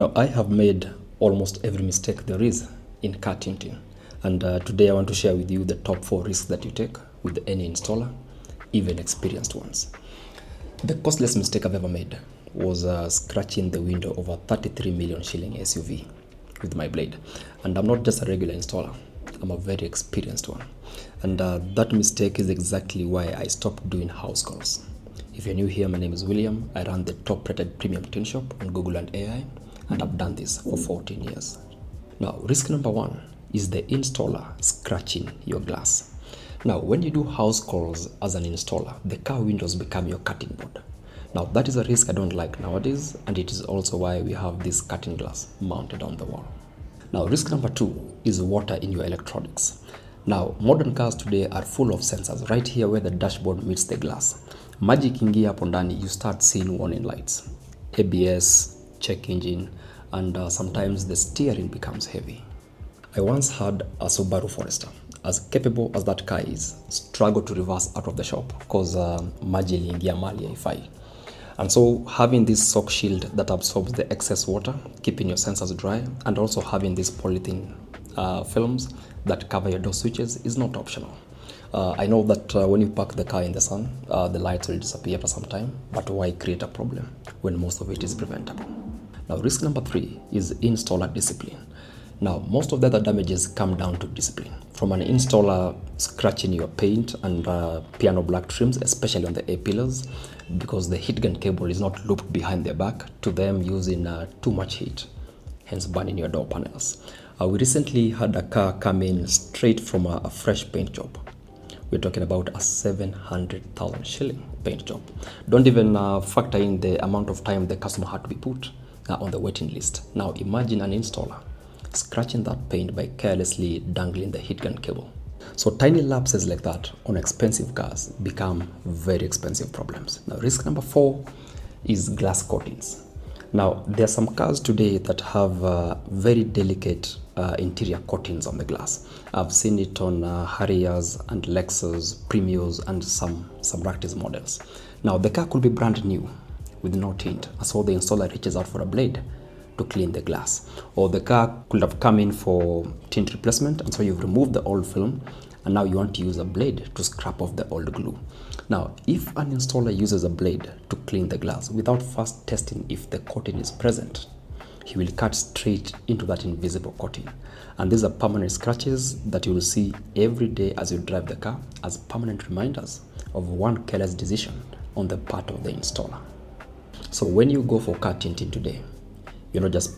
Now, I have made almost every mistake there is in car tinting, and today I want to share with you the top 4 risks that you take with any installer, even experienced ones. The costliest mistake I've ever made was scratching the window of a 33 million shilling SUV with my blade. And I'm not just a regular installer, I'm a very experienced one. And that mistake is exactly why I stopped doing house calls. If you're new here, my name is William. I run the top rated premium tint shop on Google and AI, and I've done this for 14 years. Now, risk number 1 is the installer scratching your glass. Now, when you do house calls as an installer, the car windows become your cutting board. Now, that is a risk I don't like nowadays, and it is also why we have this cutting glass mounted on the wall. Now, risk number 2 is water in your electronics. Now, modern cars today are full of sensors right here where the dashboard meets the glass. Maji ikiingia hapo ndani, you start seeing warning lights, ABS, check engine, and sometimes the steering becomes heavy. I once had a Subaru Forester, as capable as that car is, struggle to reverse out of the shop because maji iliingia mali haifai. And so having this sock shield that absorbs the excess water, keeping your sensors dry, and also having these polythene films that cover your door switches is not optional. I know that when you park the car in the sun, the lights will disappear after some time, but why create a problem when most of it is preventable? Now, risk number 3 is installer discipline. Now, most of the other damages come down to discipline. From an installer scratching your paint and piano black trims, especially on the A-pillars, because the heat gun cable is not looped behind their back, to them using too much heat, hence burning your door panels. We recently had a car come in straight from a fresh paint job. We're talking about a 700,000 shilling paint job. Don't even factor in the amount of time the customer had to be put on the waiting list. Now imagine an installer scratching that paint by carelessly dangling the heat gun cable. So tiny lapses like that on expensive cars become very expensive problems. Now, risk number 4 is glass coatings. Now, there are some cars today that have very delicate interior coatings on the glass. I've seen it on Harriers and Lexus, Premios, and some Ractis models. Now, the car could be brand new with no tint, so the installer reaches out for a blade to clean the glass. Or the car could have come in for tint replacement, and so you've removed the old film, and now you want to use a blade to scrap off the old glue. Now, if an installer uses a blade to clean the glass without first testing if the coating is present, he will cut straight into that invisible coating. And these are permanent scratches that you will see every day as you drive the car, as permanent reminders of one careless decision on the part of the installer. So when you go for car tinting today, you're not just